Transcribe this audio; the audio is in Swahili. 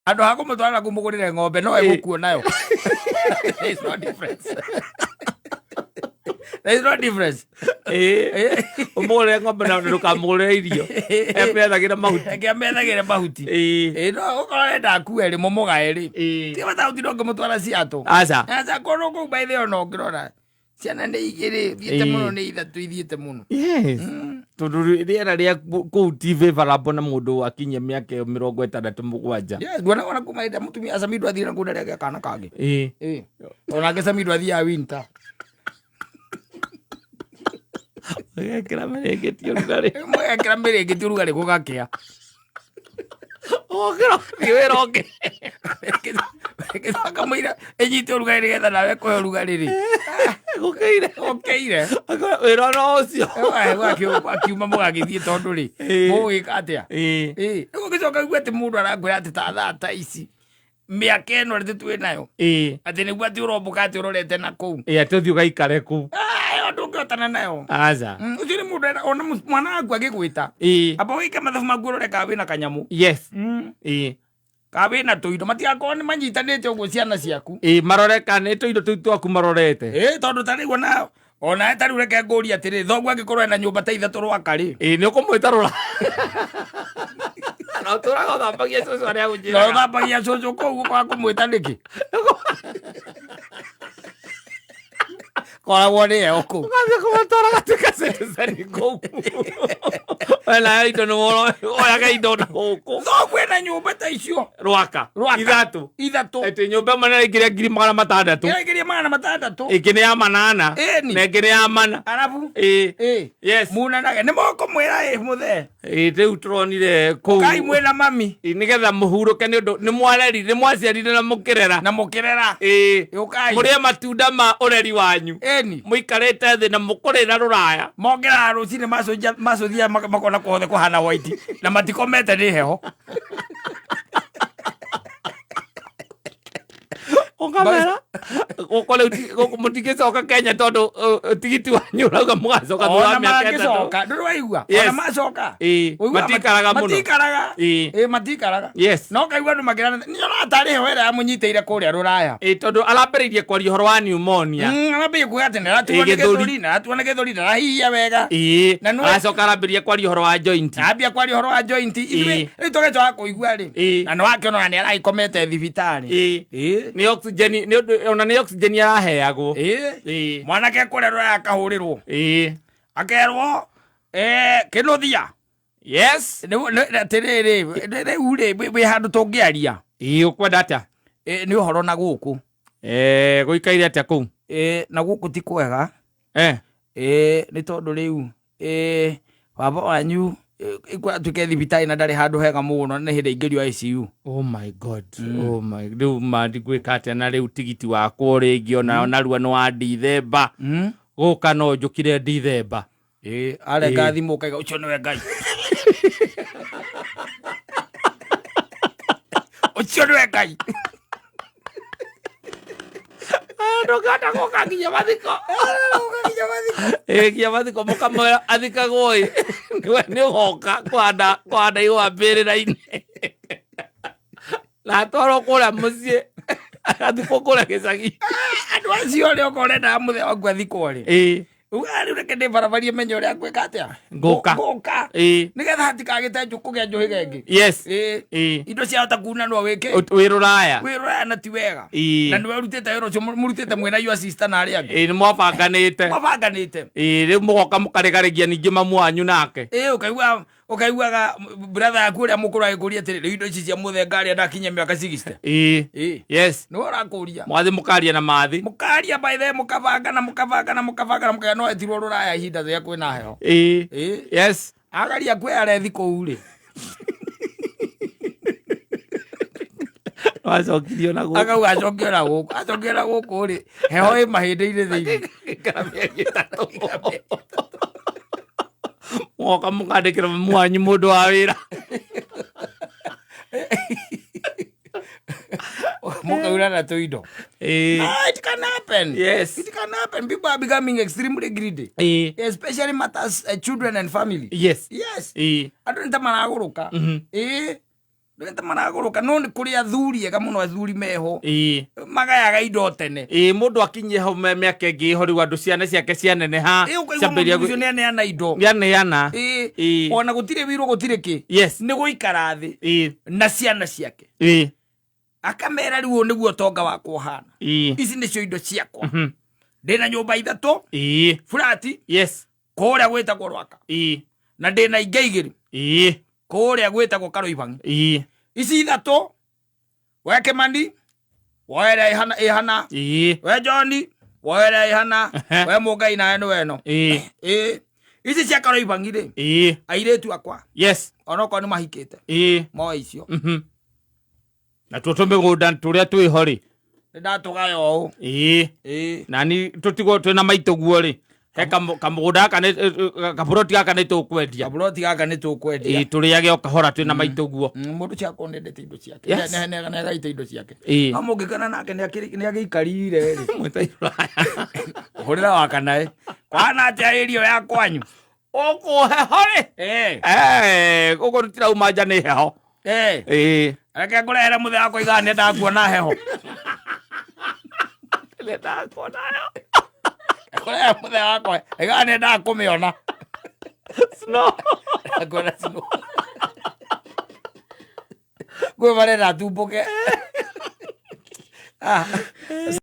Ando hako mutwara kumugurire ng'ombe no egukua nayo. There is no difference. There is no difference. Umugurire ng'ombe na ndukamugurire irio. Emethagira mahuti. Emethagira mahuti. No ukorenda akue ri momoga eri. Ti bata utiro ngomutwara ciato. Aca kono ku by the no ngirora. Ciana nĩ igĩrĩ thiĩte mũno nĩ ithatũ ithiĩte mũno. Yes. Tondũ rĩera rĩa kũu ti favorable na mũndũ akinyia mĩaka 67. Yes, guona kuma ita mũtumia acamindwo athiĩ na ngũnda rĩake kana kangĩ. Onake acamindwo athiaga winter. Mwekĩra mĩrĩngĩti ũrugarĩ. Mwekĩra mĩrĩngĩti ũrugarĩ gũgakĩa. Wĩra ũngĩ. Kamũira ĩnyite ũrugarĩ nĩgetha nawe kũhe ũrugarĩ rĩ. Gũkĩire. Wĩra no ũcio. Akiuma mũgagĩthiĩ tondũ rĩ. Mũgũgĩka atĩa? Gũgĩcoka igua atĩ mũndũ arakwĩra atĩ ta thaa ta ici. Mĩaka ĩno rĩ twĩ nayo. Atĩ nĩguo atĩ ũromboka atĩ ũrorete na kũu. Atĩ ũthiĩ ũgaikare kũu. Ndũngĩhotana nayo. Aca. Ũcio nĩ mũndũ ona mwana waku agĩgwĩta. Amba ũgĩke mathabu maku ũrore kana wĩna kanyamũ. Yes. Kana wĩna tũindo matigakorwo nĩ manyitanĩte ũguo ciana ciaku. Marore kana nĩ tũindo tũu twaku marorete. Tondũ ta rĩu ona ta rĩu reke ngũria atĩrĩ thoguo angĩkorwo ena nyũmba ta ithatũ rwaka rĩ. Nĩ ũkũmwĩta rũra. No tũraga ũthambagia cũcũ arĩa agũnjĩraga. No ũthambagia cũcũ kũu gũkorwo kũmwĩta nĩkĩ? Koragwo nĩ eo kũu. Ũgathiĩ kũmatwara gatuĩka citizen kũu. Wena indo nĩ woyaga indo na gũkũ. Thoguo ena nyũmba ta icio. Rwaka. Ithatũ. Atĩ nyũmba ĩmwe nĩraingĩria 600,000. Ĩraingĩria 600,000. Ĩngĩ nĩ ya 8 na ĩngĩ nĩ ya 4. Arabu. Yes. Munanaga nĩ mũkũmwĩra mũthee. Rĩu tũronire kũu. Kai mwĩna mami. Nĩgetha mũhurũke nĩ ũndũ nĩ mwaciarire na mũkĩrera. Mũrĩe matunda ma ũreri wanyu. Mũikarĩte thĩ na mũkũrĩra rũraya. Mongeraga rũcinĩ macũthia makona kuothe kũhana white na matikomete nĩ heho. Ũkamera gũkũ mũtingĩcoka Kenya tondũ tigiti wanyu ũrauga mũgacoka thutha wa mĩaka 3. Ndũrĩ waigua ona macoka. Matikaraga mũno. Matikaraga. Yes. No kaigua andũ makĩrana nĩona tarĩ heho ĩrĩa yamũnyitĩire kũrĩa rũraya. Tondũ arambĩrĩirie kwaria ũhoro wa pneumonia. Arambĩrĩirie kuuga atĩ nĩaratuo nĩ gĩthũri ndarahihia wega. Aracoka arambĩrĩria kwaria ũhoro wa joint. Arambia kwaria ũhoro wa joint. Rĩu tũgĩcoka kũigua rĩ. Na nĩwakĩona nĩ aragĩkomete thibitarĩ. Ona nĩ oxygen araheagwo. Mwanake kũrĩa rũraya akahũrĩrwo. Akerwo Kĩnũthia. Yes. Atĩrĩrĩ rĩu rĩ wĩ handũ tũngĩaria. Ũkwenda atĩa? Nĩ ũhoro na gũkũ. Gũikaire atĩa kũu? Na gũkũ ti kwega. Nĩ tondũ rĩu baba wanyu atuĩke thibitarĩ na ndarĩ handũ hega mũno na hĩndĩ aingĩrio ICU. Oh my God. Rĩu mandigwĩka atĩa na rĩu tigiti wakwo rĩngĩ ona narua nĩ wa Ndithemba. Gũka no njũkire Ndithemba. Arenga thimũ ũkaiga ũcio nĩwe Ngai. Ũcio nĩwe Ngai. Ndũngĩhota gũka nginya mathiko. Nginya mathiko mũkamwĩra athikagwo ĩ. Nĩ ũgoka kũhanda ihũa mbĩrĩra-inĩ. Na atwarwo kũrĩa mũciĩ. Athikwo kũrĩa gĩcagi. Andũ acio rĩ okorwo ũrenda mũthee waku athikwo rĩ. Rĩu reke ndĩbarabarie menye ũrĩa ngwĩka atĩa. Ngũka. Nĩgetha hatikagĩte kũgĩa njũhĩga ĩngĩ. Yes. Indo ciahota kunanwo wĩke. Wĩ rũraya. Wĩ rũraya na ti wega. Na nĩwe ũrutĩte wĩra ũcio mũrutĩte mwĩna your sister na arĩa angĩ. Nĩ mwabanganĩte. Rĩu mũgoka mũkaregaregia ningĩ mamu wanyu nake. Ũkaiguaga brother yaku ũrĩa mũkũrũ agĩkũria atĩrĩ rĩu indo ici cia mũthenga arĩa ndakinyia mĩaka 60. Yes. Nĩwe ũrakũria. Mwathi mũkaria na mathi. Mũkaria by the mũkabangana mũkaya no etirwo rũraya ihinda rĩa kwĩna heho. Yes. Agaria kwĩ arethi kũu rĩ. Acokirio na gũkũ. Akauga acokio na gũkũ rĩ. Heho ĩ mahĩndĩ-inĩ thĩinĩ. Mwoka mũkandĩkĩra mamu wanyu mũndũ wa wĩra. Mukaura na tũindo. It can happen. Yes. It can happen. People are becoming extremely greedy. Especially matters children and family. Yes. Yes. Andũ nĩ ta maragũrũka. ndete maragũrũka no nĩ kũrĩ athuri ega mũno athuri meho magayaga indo tene mundu akinyie ho mĩaka ĩngĩ ho rĩu andũ ciana ciake cianeneha ciambĩrĩria nĩaneana indo nĩaneana ona gũtirĩ wĩrwo gũtirĩ kĩ nĩ gũikara thĩ na ciana ciake akamera rĩu nĩguo tonga wakwa ũhana ici nĩcio indo ciakwa ndĩna nyũmba 3 furati kũrĩa gwĩtagwo Rwaka na ndĩna ingĩ 2 kũrĩa gwĩtagwo Karũibangi ici 3 we Kimani woera ihana we John woera ihana we Mũngai nawe nĩwe no ici cia Karũibangi rĩ airĩtu akwa onokorwo nĩ mahikĩte moe icio na tũmĩgũnda tũrĩa twĩho rĩ ndatũgaya ũũ nani tũtigwo twĩna maitũguo rĩ he kamũgũnda kaburoti gaka nĩ tũkwendia tũrĩage o kahora twĩna maitũguo mũndũ ciakwo nĩendete indo ciake nĩagaite indo ciake no mũngĩkana nake nĩagĩikarire rĩ hũrĩra wakanae kwana atĩa ĩrio ya kwanyu ũkũheho rĩ gũkũ tũtirauma nja nĩ heho reke ngũrehere mũthee wakwa igana nĩndakuona heho kũrehe mũthee wakwa igana nĩndakũmĩona gwĩ marenda tumbũke